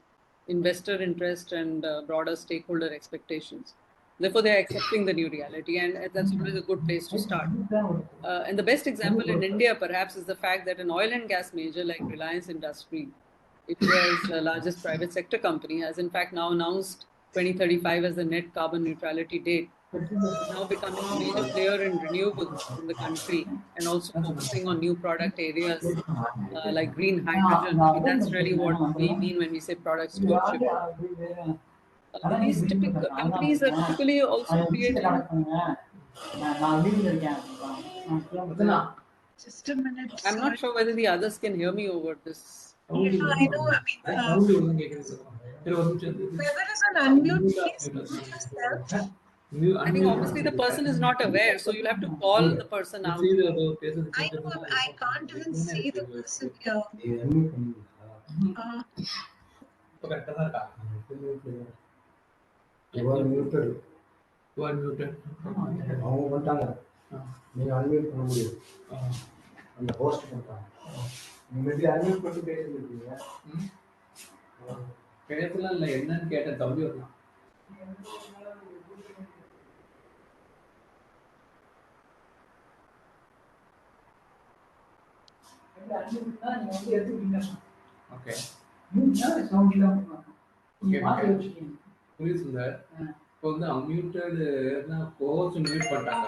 investor interest and broader stakeholder expectations. Therefore, they are accepting the new reality, and that's always a good place to start. And the best example in India, perhaps, is the fact that an oil and gas major like Reliance Industry, India's largest private sector company, has in fact now announced 2035 as the net carbon neutrality date. It's now becoming a major player in renewables in the country and also focusing on new product areas like green hydrogen. I mean, that's really what we mean when we say product stewardship. These typical companies are typically also creating. Just a minute. I'm sorry. not sure whether the others can hear me over this. Yeah, I know. I mean, whoever is on unmute, please mute yourself. I think obviously the person is not aware, so you'll have to call the person out. I know. I can't even see the person here. நீங்க unmute பண்ண முடியும் அந்த host பண்றாங்க நீங்க unmute பண்ணி பேசிருக்கீங்க பேசலாம் இல்லை என்னன்னு கேட்டேன் தம்பி வரலாம் ஓகே புரியுது சுந்தர் இப்போ வந்து அன்மியூட்டட் ஹோஸ்ட் மியூட் பண்ணிட்டாங்க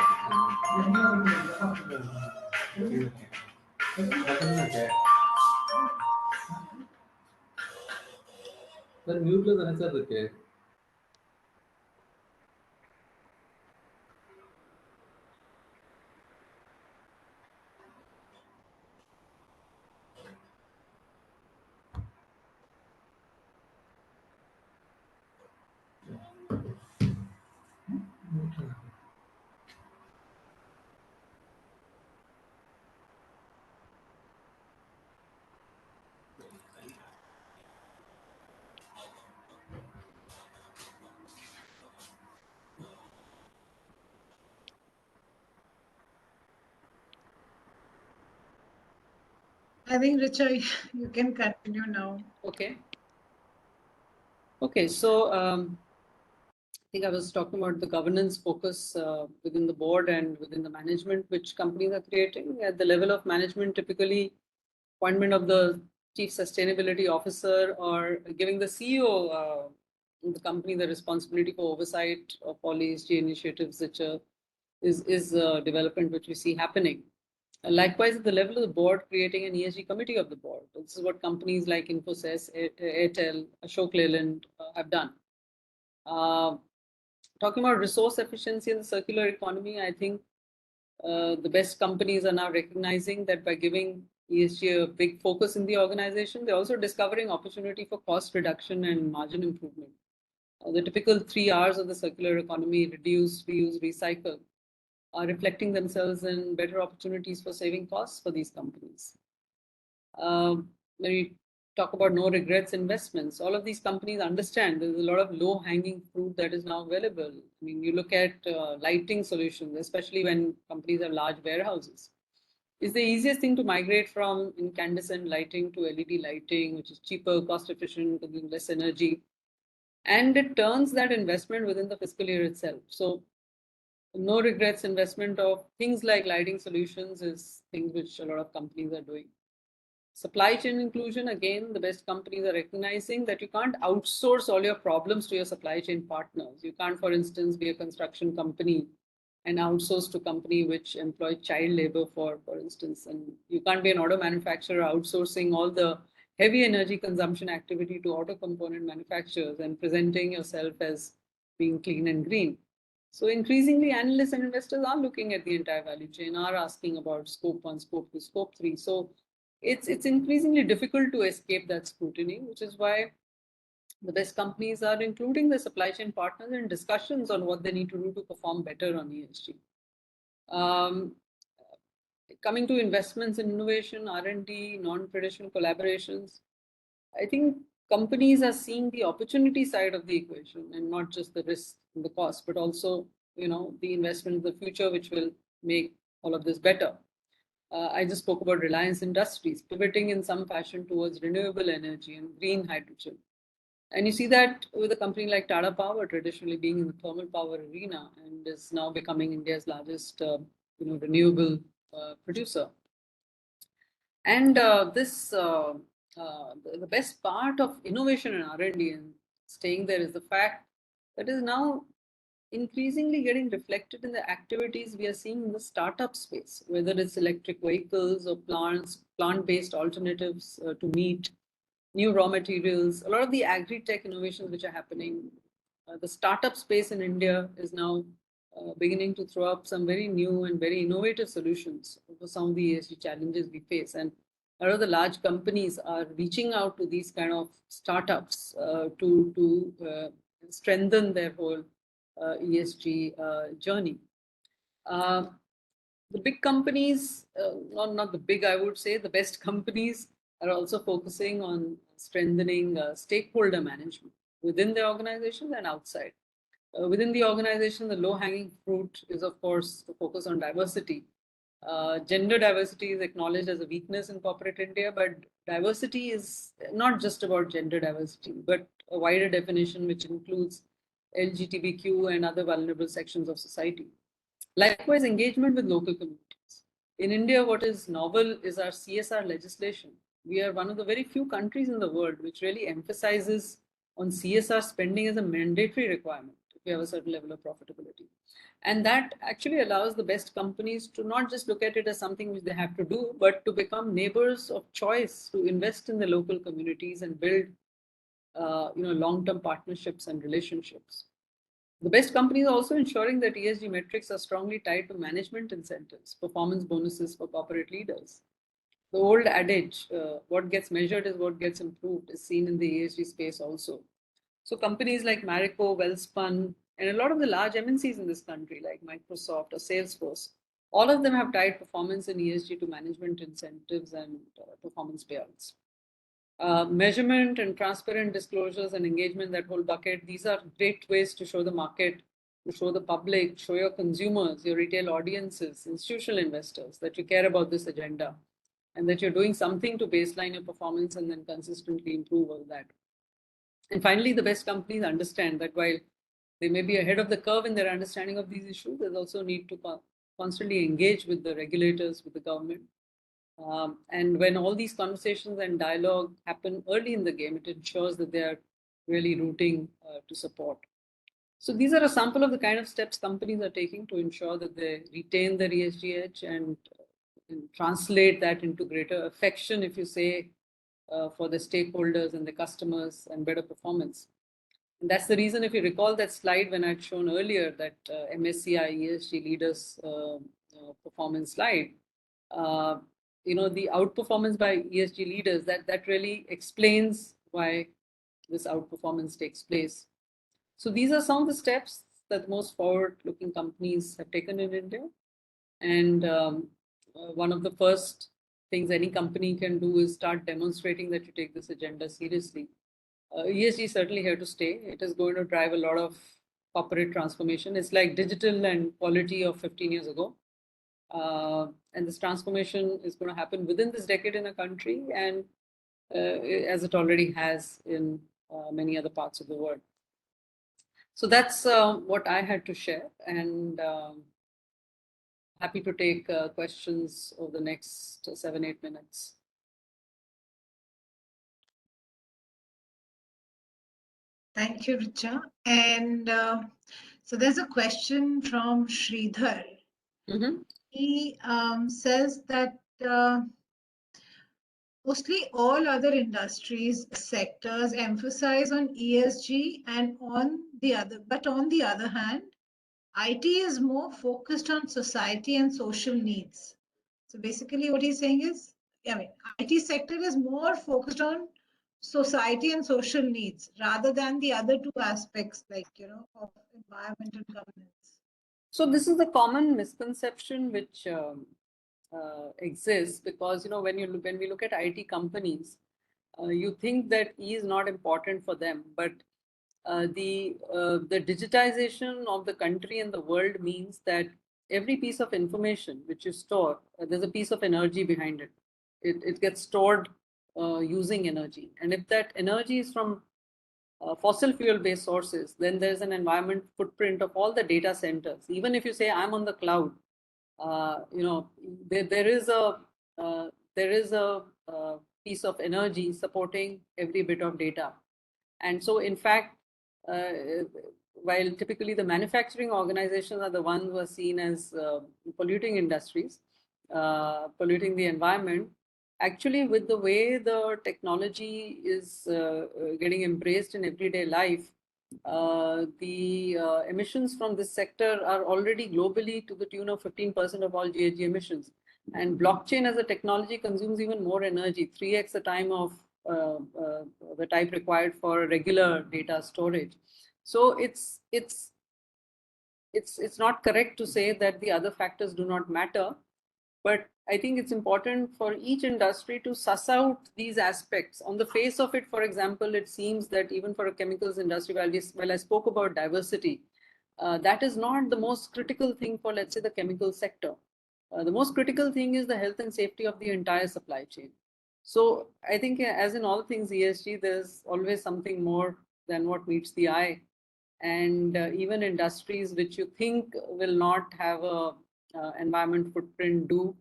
சார் மியூட்ல தானே சார் இருக்கு I think, Richa, you can continue now. Okay. Okay, so I think I was talking about the governance focus within the board and within the management, which companies are creating. At the level of management, typically appointment of the chief sustainability officer or giving the CEO in the company the responsibility for oversight of all ESG initiatives, which is a development which we see happening. Likewise, at the level of the board, creating an ESG committee of the board. This is what companies like Infosys, Airtel, Ashok Leyland have done. Talking about resource efficiency and the circular economy, I think the best companies are now recognizing that by giving ESG a big focus in the organization, they're also discovering opportunity for cost reduction and margin improvement. The typical 3 R's of the circular economy, reduce, reuse, recycle, are reflecting themselves in better opportunities for saving costs for these companies. When we talk about no regrets investments, all of these companies understand there's a lot of low hanging fruit that is now available. I mean, you look at lighting solutions, especially when companies have large warehouses. It's the easiest thing to migrate from incandescent lighting to LED lighting, which is cheaper, cost efficient, consuming less energy. And it turns that investment within the fiscal year itself. So no regrets investment of things like lighting solutions is things which a lot of companies are doing. Supply chain inclusion, again, the best companies are recognizing that you can't outsource all your problems to your supply chain partners. You can't, for instance, be a construction company and outsource to a company which employ child labor, for instance. And you can't be an auto manufacturer outsourcing all the heavy energy consumption activity to auto component manufacturers and presenting yourself as being clean and green. So increasingly, analysts and investors are looking at the entire value chain, are asking about scope 1, scope 2, scope 3. So it's increasingly difficult to escape that scrutiny, which is why the best companies are including the supply chain partners in discussions on what they need to do to perform better on ESG. Coming to investments in innovation, R&D, non-traditional collaborations, I think companies are seeing the opportunity side of the equation and not just the risk and the cost, but also, the investment in the future, which will make all of this better. I just spoke about Reliance Industries pivoting in some fashion towards renewable energy and green hydrogen. And you see that with a company like Tata Power, traditionally being in the thermal power arena, and is now becoming India's largest renewable producer. And the best part of innovation and R&D and staying there is the fact that is now increasingly getting reflected in the activities we are seeing in the startup space, whether it's electric vehicles or plant-based alternatives to meat, new raw materials, a lot of the agri-tech innovations which are happening. The startup space in India is now beginning to throw up some very new and very innovative solutions for some of the ESG challenges we face. And a lot of the large companies are reaching out to these kind of startups to strengthen their whole ESG journey. The big companies, not the big, I would say, the best companies are also focusing on strengthening stakeholder management within the organization and outside. Within the organization, the low-hanging fruit is, of course, the focus on diversity. Gender diversity is acknowledged as a weakness in corporate India, but diversity is not just about gender diversity, but a wider definition which includes LGBTQ and other vulnerable sections of society. Likewise, engagement with local communities. In India, what is novel is our CSR legislation. We are one of the very few countries in the world which really emphasizes on CSR spending as a mandatory requirement if you have a certain level of profitability. And that actually allows the best companies to not just look at it as something which they have to do, but to become neighbors of choice, to invest in the local communities and build long-term partnerships and relationships. The best companies are also ensuring that ESG metrics are strongly tied to management incentives, performance bonuses for corporate leaders. The old adage, what gets measured is what gets improved, is seen in the ESG space also. So companies like Marico, Wellspun, and a lot of the large MNCs in this country, like Microsoft or Salesforce, all of them have tied performance in ESG to management incentives and performance payouts. Measurement and transparent disclosures and engagement, that whole bucket, these are great ways to show the market, to show the public, show your consumers, your retail audiences, institutional investors that you care about this agenda and that you're doing something to baseline your performance and then consistently improve all that. And finally, the best companies understand that while they may be ahead of the curve in their understanding of these issues, there's also need to constantly engage with the regulators, with the government. And when all these conversations and dialogue happen early in the game, it ensures that they are really rooting to support. So these are a sample of the kind of steps companies are taking to ensure that they retain their ESG edge and translate that into greater affection, if you say, for the stakeholders and the customers and better performance. And that's the reason, if you recall that slide when I'd shown earlier, that Msci ESG leaders performance slide, the outperformance by ESG leaders, that really explains why this outperformance takes place. So these are some of the steps that most forward-looking companies have taken in India. And one of the first things any company can do is start demonstrating that you take this agenda seriously. ESG is certainly here to stay. It is going to drive a lot of corporate transformation. It's like digital and quality of 15 years ago. And this transformation is going to happen within this decade in a country, and as it already has in many other parts of the world. So that's what I had to share, and happy to take questions over the next 7-8 minutes. Thank you, Richa. And so there's a question from Sridhar. Mm-hmm. He says that mostly all other industries sectors emphasize on ESG, and on the other hand, IT is more focused on society and social needs. So basically what he's saying is, IT sector is more focused on society and social needs rather than the other two aspects, like, of environment and governance. So this is the common misconception which exists, because when we look at IT companies, you think that E is not important for them, but the digitization of the country and the world means that every piece of information which you store, there's a piece of energy behind it. It gets stored using energy, and if that energy is from fossil fuel-based sources, then there's an environment footprint of all the data centers. Even if you say I'm on the cloud, there is a piece of energy supporting every bit of data. And so, in fact, while typically the manufacturing organizations are the ones who are seen as polluting industries, polluting the environment, actually, with the way the technology is getting embraced in everyday life, the emissions from this sector are already globally to the tune of 15% of all GHG emissions. And blockchain as a technology consumes even more energy, 3x the time of the type required for regular data storage. So it's not correct to say that the other factors do not matter. But I think it's important for each industry to suss out these aspects. On the face of it, for example, it seems that even for a chemicals industry, while I spoke about diversity, that is not the most critical thing for, let's say, the chemical sector. The most critical thing is the health and safety of the entire supply chain. So I think, as in all things ESG, there's always something more than what meets the eye. And even industries which you think will not have a environment footprint do,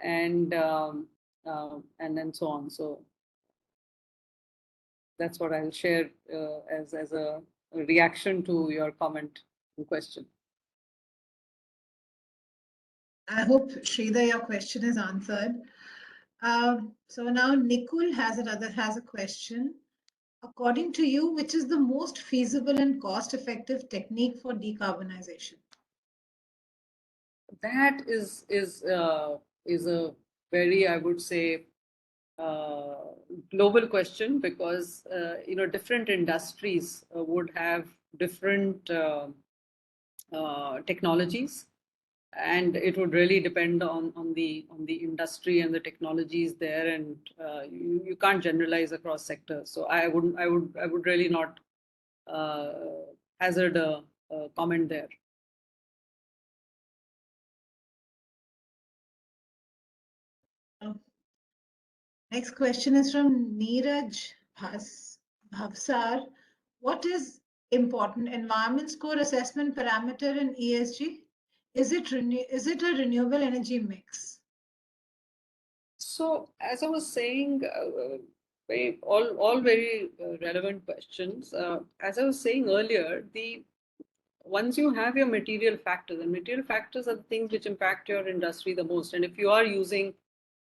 and then so on. So that's what I'll share as a reaction to your comment and question. I hope, Sridhar, your question is answered. So now Nikul has a question. According to you, which is the most feasible and cost-effective technique for decarbonization? That is a very, I would say, global question, because different industries would have different technologies, and it would really depend on the industry and the technologies there, and you can't generalize across sectors. So I would really not hazard a comment there. Next question is from Neeraj Bhavsar. What is important environment score assessment parameter in ESG? Is it a renewable energy mix? So, as I was saying, all very relevant questions. As I was saying earlier, once you have your material factors, and material factors are the things which impact your industry the most. And if you are using,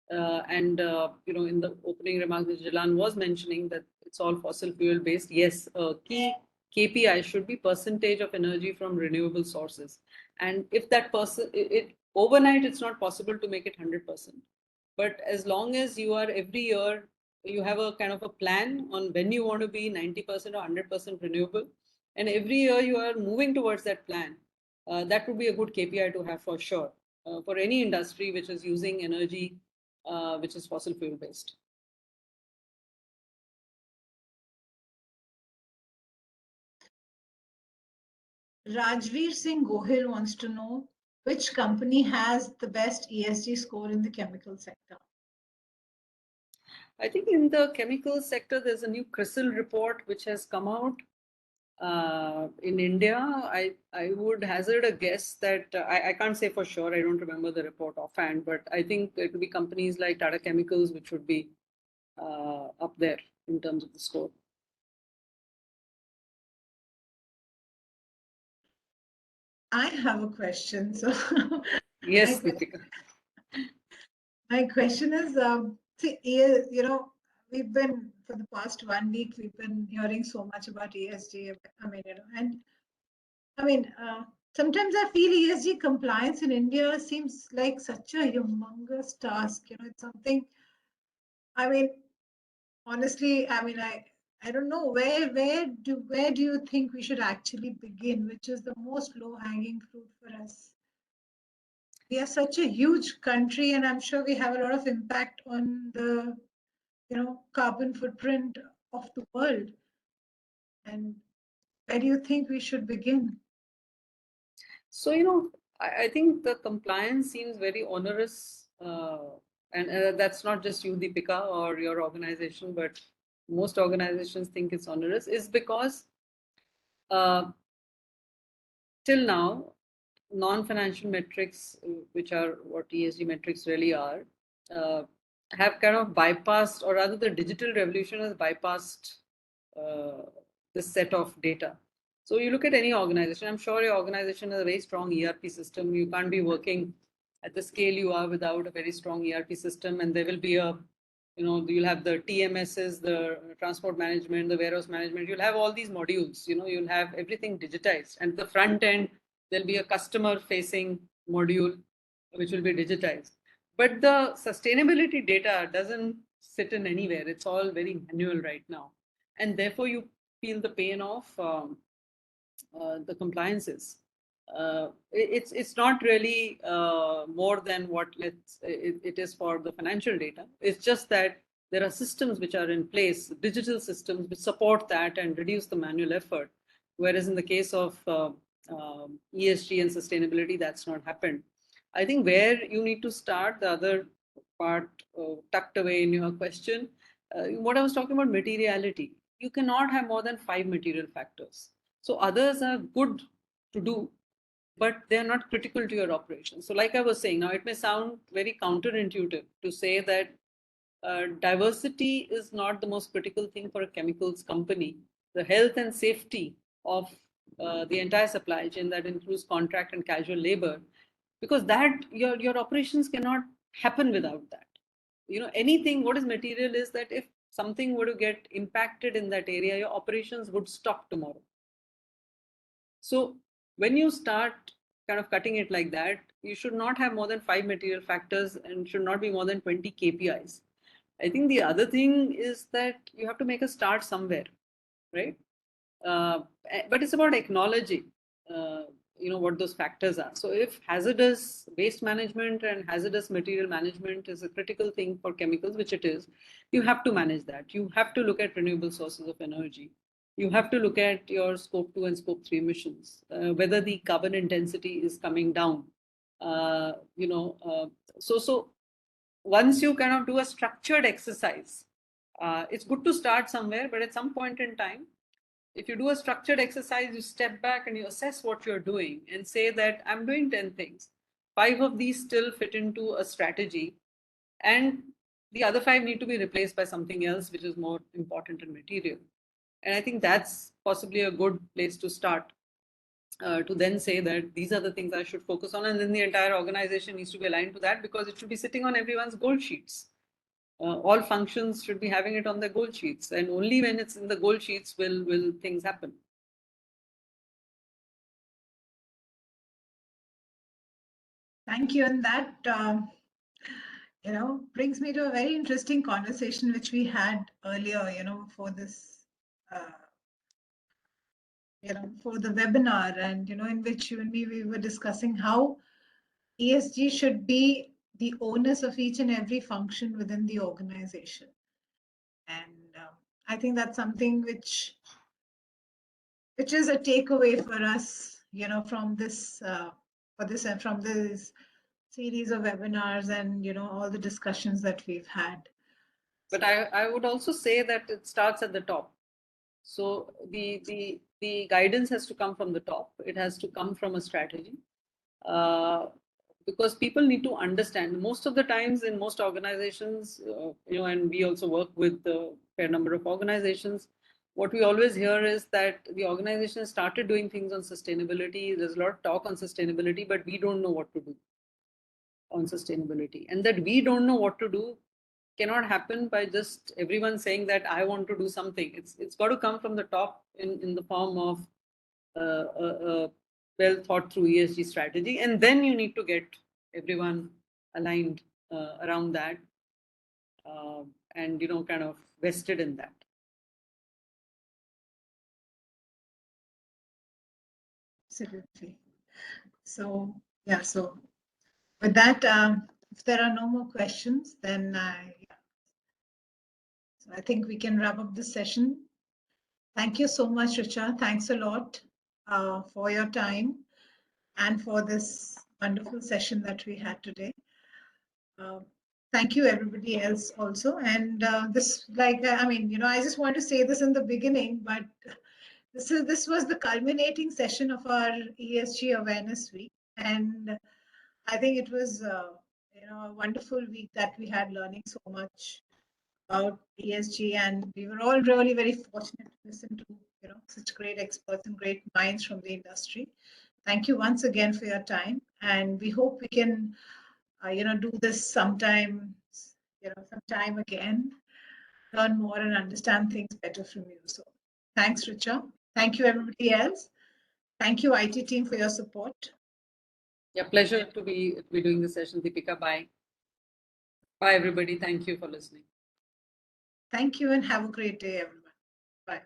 in the opening remarks, which Jalan was mentioning, that it's all fossil fuel based. Yes, key KPI should be percentage of energy from renewable sources. And if that overnight, it's not possible to make it 100%. But as long as you are every year, you have a kind of a plan on when you want to be 90% or 100% renewable, and every year you are moving towards that plan, that would be a good KPI to have for sure, for any industry which is using energy which is fossil fuel based. Rajveer Singh Gohil wants to know which company has the best ESG score in the chemical sector. I think in the chemical sector, there's a new CRISIL report which has come out. In India, I would hazard a guess that I can't say for sure. I don't remember the report offhand, but I think it will be companies like Tata Chemicals which would be up there in terms of the score. I have a question. So yes, Richa. My question is, we've been, for the past 1 week, we've been hearing so much about ESG. Sometimes I feel ESG compliance in India seems like such a humongous task. It's something, honestly, I don't know where do you think we should actually begin, which is the most low-hanging fruit for us? We are such a huge country, and I'm sure we have a lot of impact on the, carbon footprint of the world. And where do you think we should begin? So, I think the compliance seems very onerous, and that's not just you, Deepika, or your organization, but most organizations think it's onerous is because till now, non-financial metrics, which are what ESG metrics really are, have kind of bypassed, or rather the digital revolution has bypassed this set of data. So you look at any organization, I'm sure your organization has a very strong ERP system. You can't be working at the scale you are without a very strong ERP system, and there will be a, you'll have the TMSs, the transport management, the warehouse management, you'll have all these modules, you'll have everything digitized. And the front end, there'll be a customer facing module, which will be digitized. But the sustainability data doesn't sit in anywhere. It's all very manual right now. And therefore you feel the pain of the compliances. It's not really more than what it is for the financial data. It's just that there are systems which are in place, digital systems which support that and reduce the manual effort. Whereas in the case of ESG and sustainability, that's not happened. I think where you need to start, the other part tucked away in your question, what I was talking about, materiality. You cannot have more than 5 material factors. So others are good to do, but they are not critical to your operation. So like I was saying, now it may sound very counterintuitive to say that diversity is not the most critical thing for a chemicals company. The health and safety of the entire supply chain, that includes contract and casual labor, because that your operations cannot happen without that. Anything what is material is that if something were to get impacted in that area, your operations would stop tomorrow. So when you start kind of cutting it like that, you should not have more than 5 material factors and should not be more than 20 KPIs. I think the other thing is that you have to make a start somewhere, right? But it's about acknowledging, what those factors are. So if hazardous waste management and hazardous material management is a critical thing for chemicals, which it is, you have to manage that. You have to look at renewable sources of energy. You have to look at your scope 2 and scope 3 emissions, whether the carbon intensity is coming down. So once you kind of do a structured exercise, it's good to start somewhere, but at some point in time, if you do a structured exercise, you step back and you assess what you're doing and say that I'm doing 10 things. 5 of these still fit into a strategy, and the other 5 need to be replaced by something else, which is more important and material. And I think that's possibly a good place to start, to then say that these are the things I should focus on. And then the entire organization needs to be aligned to that, because it should be sitting on everyone's goal sheets. All functions should be having it on their goal sheets, and only when it's in the goal sheets will things happen. Thank you. And that, brings me to a very interesting conversation which we had earlier, for this, for the webinar, and, in which you and me, we were discussing how ESG should be the onus of each and every function within the organization. And I think that's something which is a takeaway for us, from this, from this series of webinars and, all the discussions that we've had. But I would also say that it starts at the top. So the guidance has to come from the top. It has to come from a strategy. Because people need to understand. Most of the times in most organizations, and we also work with a fair number of organizations, what we always hear is that the organization started doing things on sustainability. There's a lot of talk on sustainability, but we don't know what to do on sustainability. And that we don't know what to do cannot happen by just everyone saying that I want to do something. It's got to come from the top in the form of a well thought through ESG strategy, and then you need to get everyone aligned around that, and kind of vested in that. Absolutely. So yeah, so with that, if there are no more questions, then so I think we can wrap up this session. Thank you so much, Richa. Thanks a lot for your time and for this wonderful session that we had today. Thank you, everybody else also. And this, like, I mean, I just want to say this in the beginning, but this was the culminating session of our ESG Awareness Week, and I think it was, a wonderful week that we had, learning so much about ESG, and we were all really very fortunate to listen to, such great experts and great minds from the industry. Thank you once again for your time, and we hope we can, do this sometime again, learn more and understand things better from you. So thanks, Richa. Thank you, everybody else. Thank you, IT team, for your support. Yeah, pleasure to be doing the session, Deepika. Bye. Bye, everybody. Thank you for listening. Thank you and have a great day, everyone. Bye.